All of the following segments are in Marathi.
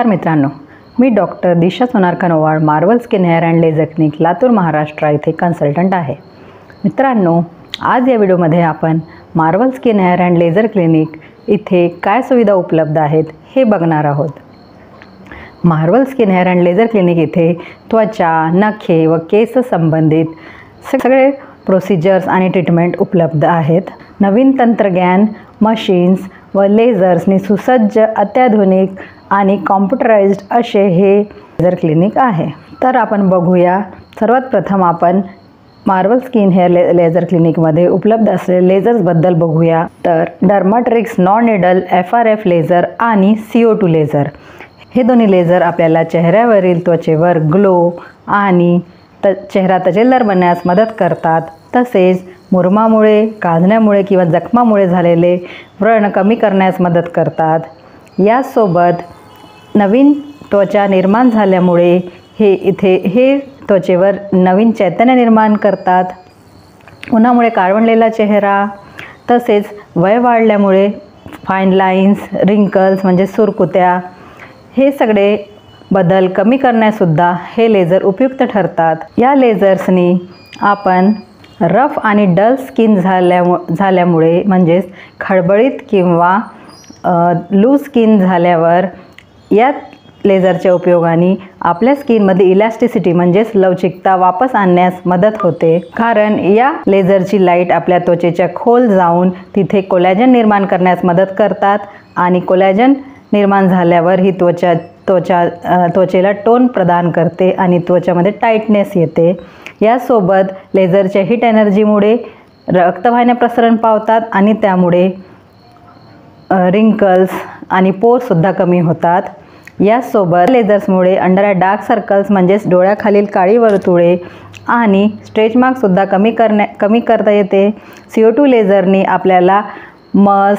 मित्रांनो, मी doctor Disha Sonar Khanowad, Marvel skin hair and laser clinic, Latur, Maharashtra येथे कन्सल्टंट आहे. मित्रांनो, आज या व्हिडिओमध्ये आपण Marvel skin hair and laser clinic इथे काय सुविधा उपलब्ध आहेत हे बघणार आहोत. Marvel skin hair and laser clinic इथे त्वचा, नखे व केस संबंधित सगळे प्रोसिजर्स आणि ट्रीटमेंट उपलब्ध आहेत. नवीन तंत्रज्ञान, मशीन्स व लेझर्सनी सुसज्ज, अत्याधुनिक आणि कॉम्प्युटराइज्ड असे हे लेझर क्लिनिक आहे. तर आपण बघूया. सर्वात प्रथम आपण मार्वल स्किन हेअर लेझर क्लिनिकमध्ये उपलब्ध असलेले लेझर्सबद्दल बघूया. तर डर्माट्रिक्स नॉन निडल FRF लेझर आणि CO2 लेझर हे दोन्ही लेझर आपल्याला चेहऱ्यावरील त्वचेवर ग्लो आणि चेहरा तजेलदार बनण्यास मदत करतात. तसेच मुरुमामुळे, काढण्यामुळे किंवा जखमामुळे झालेले व्रण कमी करण्यास मदत करतात. यासोबत नवीन त्वचा निर्माण झाल्यामुळे हे त्वचेवर नवीन चैतन्य निर्माण करतात. उन्हामुळे काळवंडलेला चेहरा, तसेच वय वाढल्यामुळे फाईन लाईन्स, रिंकल्स म्हणजे सुरकुत्या हे सगळे बदल कमी करण्यासुद्धा हे लेझर उपयुक्त ठरतात. या लेझर्सनी आपण रफ आणि डल स्किन झाल्यामुळे म्हणजेच खडबडीत किंवा लूज स्किन झाल्यावर या लेझरच्या उपयोगाने आपल्या स्किनमध्ये इलॅस्टिसिटी म्हणजेच लवचिकता वापस आणण्यास मदत होते. कारण या लेझरची लाईट आपल्या त्वचेच्या खोल जाऊन तिथे कोलॅजन निर्माण करण्यास मदत करतात आणि कोलॅजन निर्माण झाल्यावर ही त्वचेला टोन प्रदान करते आणि त्वचामध्ये टाईटनेस येते. यासोबत लेझरच्या हीट एनर्जीमुळे रक्तवाहिन्या प्रसरण पावतात आणि त्यामुळे रिंकल्स आणि पोरसुद्धा कमी होतात. यासोबत लेझर्समुळे अंडर आय डार्क सर्कल्स म्हणजेच डोळ्याखालील काळी वर्तुळे आणि स्ट्रेच मार्क्ससुद्धा कमी करता येते. CO2 लेझरनी आपल्याला मस,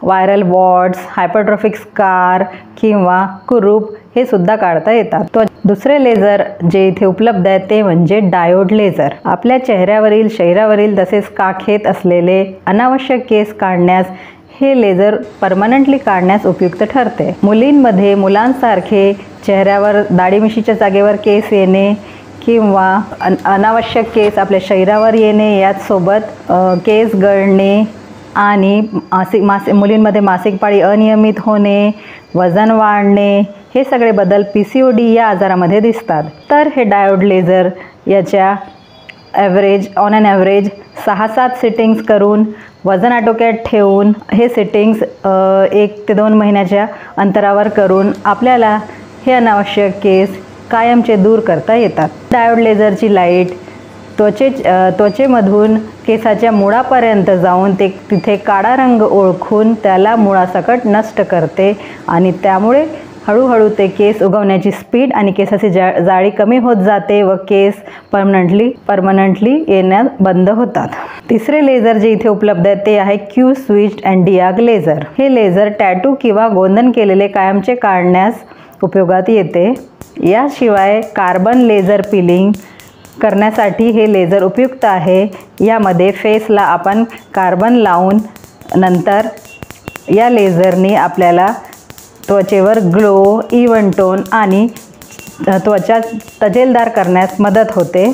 व्हायरल वॉर्ड्स, हायपरट्रॉफिक स्कार किंवा कुरूप हे सुद्धा काढता येतात. तो दुसरे लेझर जे इथे उपलब्ध आहे ते म्हणजे डायोड लेझर. आपल्या चेहऱ्यावरील, शरीरावरील तसेच काखेत असलेले अनावश्यक केस काढण्यास हे लेझर परमनंटली काढण्यास उपयुक्त ठरते. मुलींमध्ये मुलांसारखे चेहऱ्यावर दाढी-मिशीच्या जागेवर केस येणे किंवा अनावश्यक केस आपल्या शरीरावर येणे, याचसोबत केस गळणे आणि मुलींमध्ये मासिक पाळी अनियमित होणे, वजन वाढणे हे सगळे बदल PCOD या आजारामध्ये दिसतात. तर हे डायोड लेझर याच्या ऑन ॲन ॲव्हरेज 6-7 सिटिंग्स करून वजन आटोक्यात ठेवून हे सिटिंग्स 1 ते 2 महिन्याच्या अंतरावर करून आपल्याला हे अनावश्यक केस कायमचे दूर करता येतात. डायोड लेझरची लाईट त्वचेमधून केसाच्या मुळापर्यंत जाऊन तिथे काळा रंग ओळखून त्याला मुळासकट नष्ट करते आणि त्यामुळे हळूहळू ते केस उगवण्याची स्पीड आणि केसाची जाळी कमी होत जाते व केस परमनंटली येण्यास बंद होतात. तिसरे लेझर जे इथे उपलब्ध आहे ते आहे Q स्विच्ड अँड डियाग लेझर. हे लेझर टॅटू किंवा गोंधन केलेले कायमचे काढण्यास उपयोगात येते. याशिवाय कार्बन लेझर पिलिंग करण्यासाठी हे लेझर उपयुक्त आहे. यामध्ये फेसला आपण कार्बन लावून नंतर या लेझरनी आपल्याला त्वचेवर ग्लो, इव्हन टोन आणि त्वचा तजेलदार करण्यास मदत होते.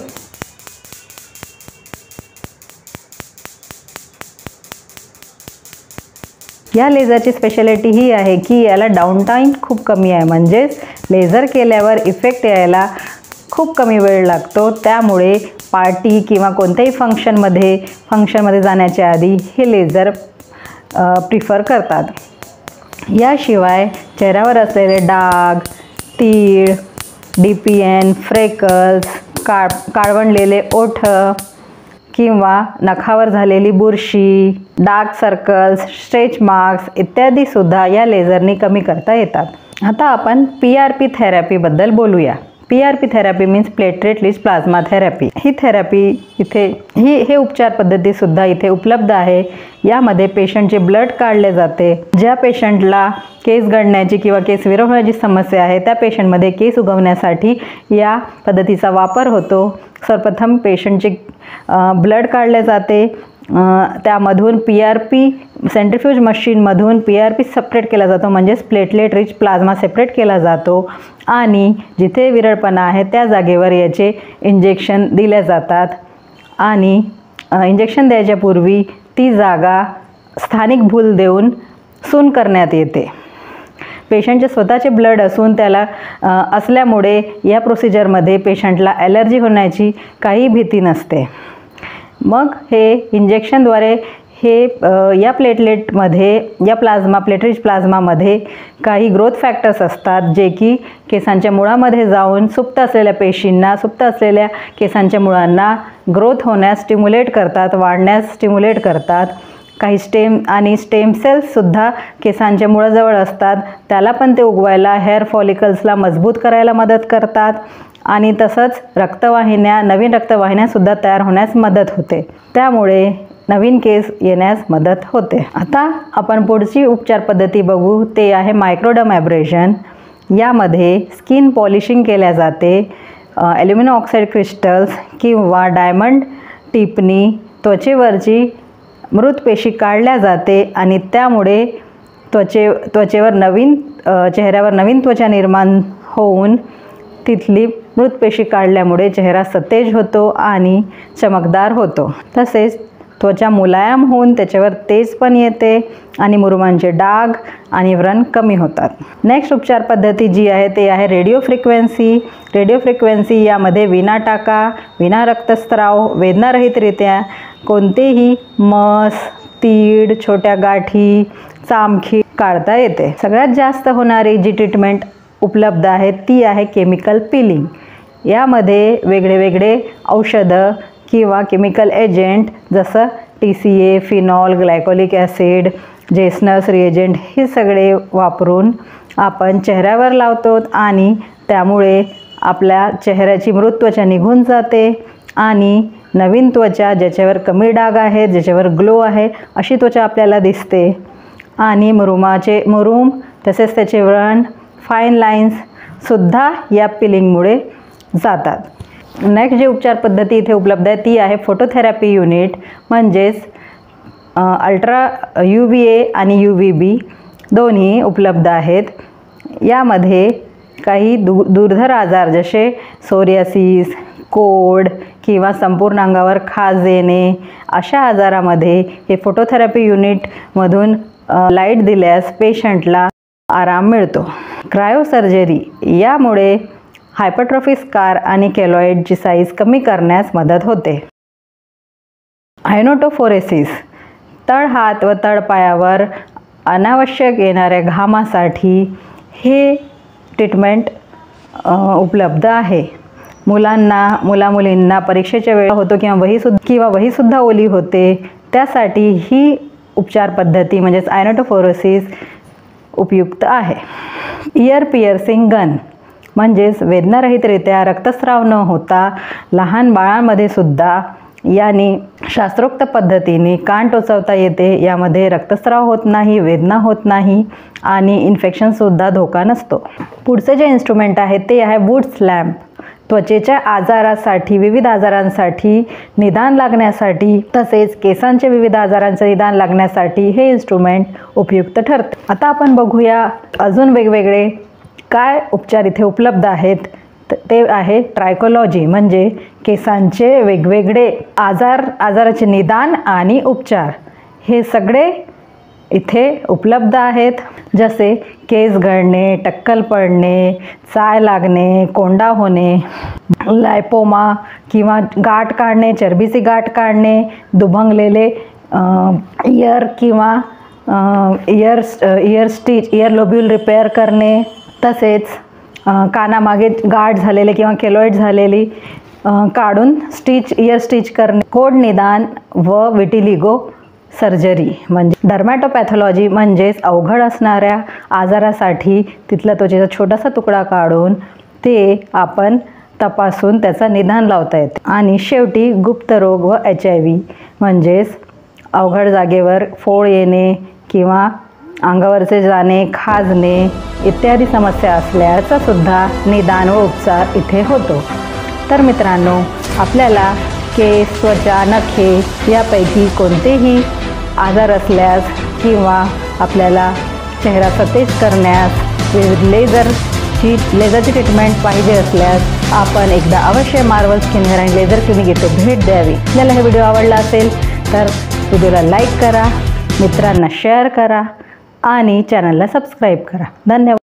या लेझरची स्पेशालिटी ही आहे की याला डाऊन टाईम खूप कमी आहे. म्हणजेच लेझर केल्यावर इफेक्ट यायला खूप कमी वेळ लागतो. त्यामुळे पार्टी किंवा कोणत्याही फंक्शनमध्ये जाण्याच्या आधी हे लेझर प्रिफर करतात. याशिवाय चेहऱ्यावर असलेले डाग, तीळ, DPN, फ्रेकल्स, काळवंडलेले ओठ किंवा नखावर झालेली बुरशी, डार्क सर्कल्स, स्ट्रेच मार्क्स इत्यादीसुद्धा या लेझरनी कमी करता येतात. आता आपण PRP थेरपीबद्दल बोलूया. PRP therapy means platelet rich plasma therapy. ही थेरपी हे उपचार पद्धतीसुद्धा इथे उपलब्ध आहे. यामध्ये पेशंटचे ब्लड काढले जाते. ज्या पेशंटला केस गळण्याची किंवा केस विरघळण्याची समस्या आहे त्या पेशंटमध्ये केस उगवण्यासाठी या पद्धतीचा वापर होतो. सर्वप्रथम पेशंटचे ब्लड काढले जाते त्यामधून PRP सेंट्रिफ्यूज मशीनमधून PRP सेपरेट केला जातो, म्हणजेच प्लेटलेट रिच प्लाझ्मा सेपरेट केला जातो आणि जिथे विरळपणा आहे त्या जागेवर याचे इंजेक्शन दिले जातात आणि इंजेक्शन द्यायच्या पूर्वी ती जागा स्थानिक भूल देऊन सून करण्यात येते. पेशंटचे स्वतःचे ब्लड असून त्याला असल्यामुळे या प्रोसिजरमध्ये पेशंटला ॲलर्जी होण्याची काही भीती नसते. मग हे इंजेक्शनद्वारे हे या प्लेटलेटमध्ये या प्लेटरिच प्लाझ्मामध्ये काही ग्रोथ फॅक्टर्स असतात जे की केसांच्या मुळामध्ये जाऊन सुप्त असलेल्या पेशींना, सुप्त असलेल्या केसांच्या मुळांना ग्रोथ होण्यास स्टिम्युलेट करतात, वाढण्यास स्टिम्युलेट करतात. काही स्टेम सेल्ससुद्धा केसांच्या मुळाजवळ असतात, त्याला पण ते उगवायला, हेअर फॉलिकल्सला मजबूत करायला मदत करतात आणि तसंच नवीन रक्तवाहिन्यासुद्धा तयार होण्यास मदत होते. त्यामुळे नवीन केस येण्यास मदत होते. आता आपण पुढची उपचार पद्धती बघू, ते आहे मायक्रोडर्माब्रेशन. यामध्ये स्किन पॉलिशिंग केल्या जाते. ॲल्युमिनियम ऑक्साईड क्रिस्टल्स किंवा डायमंड टिपनी त्वचेवरची मृत पेशी काढल्या जाते आणि त्यामुळे चेहऱ्यावर नवीन त्वचा निर्माण होऊन तिथली मृत पेशी काढल्यामुळे चेहरा सतेज होतो आणि चमकदार होतो. तसेच त्वचा मुलायम होऊन त्याच्यावर तेज पण येते आणि मुरुमांचे डाग आणि व्रण कमी होतात. नेक्स्ट उपचार पद्धती जी आहे ते आहे रेडिओ फ्रिक्वेन्सी. रेडिओ फ्रिक्वेन्सी यामध्ये विना टाका, विना रक्तस्राव, वेदनारहितरित्या कोणतेही मस, तीड, छोट्या गाठी, चामखीळ काढता येते. सगळ्यात जास्त होणारी जी ट्रीटमेंट उपलब्ध आहे ती आहे केमिकल पिलिंग. यामध्ये वेगळे औषधं किंवा केमिकल एजंट जसं TCA, फिनॉल, ग्लायकोलिक ॲसिड, जेसनस रिएजंट हे सगळे वापरून आपण चेहऱ्यावर लावतो आणि त्यामुळे आपल्या चेहऱ्याची मृत त्वचा निघून जाते आणि नवीन त्वचा, ज्याच्यावर कमी डाग आहेत, ज्याच्यावर ग्लो आहे, अशी त्वचा आपल्याला दिसते आणि मुरूम तसेच त्याचे व्रण, फाईन लाईन्ससुद्धा या पिलिंगमुळे जातात. नेक्स्ट जी उपचार पद्धती इथे उपलब्ध आहे ती आहे फोटोथेरपी युनिट, म्हणजेच अल्ट्रा UVA आणि UVB दोन्ही उपलब्ध आहेत. यामध्ये काही दुर्धर आजार जसे सोरियासिस, कोड किंवा संपूर्ण अंगावर खाज येणे अशा आजारामध्ये हे फोटोथेरपी युनिटमधून लाईट दिल्यास पेशंटला आराम मिळतो. क्रायोसर्जरी यामुळे हायपरट्रॉफी स्कार आणि केलॉइडची साईज कमी करण्यास मदत होते. आयनोटोफोरेसिस तळहात व तळपायावर अनावश्यक येणाऱ्या घामासाठी हे ट्रीटमेंट उपलब्ध आहे. मुलामुलींना परीक्षेच्या वेळेला होतो किंवा वहीसुद्धा ओली होते, त्यासाठी ही उपचार पद्धती म्हणजेच आयनोटोफोरेसिस उपयुक्त आहे. इयर पिअर्सिंग गन म्हणजेच वेदनारहितरित्या रक्तस्राव न होता लहान बाळांमध्ये सुद्धा याने शास्त्रोक्त पद्धतीने कान टोचवता येते. यामध्ये रक्तस्राव होत नाही, वेदना होत नाही आणि इन्फेक्शनसुद्धा धोका नसतो. पुढचे जे इन्स्ट्रुमेंट आहे ते आहे वुड्स लॅम्प. त्वचेच्या आजारासाठी, विविध आजारांसाठी निदान लागण्यासाठी तसेच केसांच्या विविध आजारांचे निदान लागण्यासाठी हे इन्स्ट्रुमेंट उपयुक्त ठरते. आता आपण बघूया अजून वेगवेगळे काय उपचार इथे उपलब्ध आहेत. ते आहे ट्रायकोलॉजी, म्हणजे केसांचे वेगवेगळे आजाराचे निदान आणि उपचार हे सगळे इथे उपलब्ध आहेत. जसे केस गळणे, टक्कल पडणे, चाय लागणे, कोंडा होणे, लायपोमा किंवा गाठ काढणे, चरबीची गाठ काढणे, दुभंगलेले इयर किंवा इयर लोब्यूल रिपेअर करणे, तसेच कानामागे गाठ झालेले किंवा केलॉइड झालेली काढून इयर स्टिच करणे, कोड निदान व विटिलिगो सर्जरी म्हणजे डर्मॅटोपॅथॉलॉजी म्हणजेच अवघड असणाऱ्या आजारासाठी तिथला त्वचेचा छोटासा तुकडा काढून ते आपण तपासून त्याचा निदान लावता येते. आणि शेवटी गुप्तरोग व HIV म्हणजेच अवघड जागेवर फोड येणे किंवा अंगावरचे जाणे, खाजणे इत्यादी समस्या असल्याचा सुद्धा निदान व उपचार इथे होतो. तर मित्रांनो, आपल्याला केस, त्वचा, नखे यापैकी कोणतेही आजार असल्यास किंवा आपल्याला चेहरा सतेज करण्यास लेझरची ट्रीटमेंट पाहिजे असल्यास आपण एकदा अवश्य Marvel skin hair and laser clinic येथे भेट द्यावी। आपल्याला हा व्हिडिओ आवडला असेल तर व्हिडिओला लाईक करा, मित्रांना शेअर करा आणि चॅनलला सबस्क्राईब करा। धन्यवाद।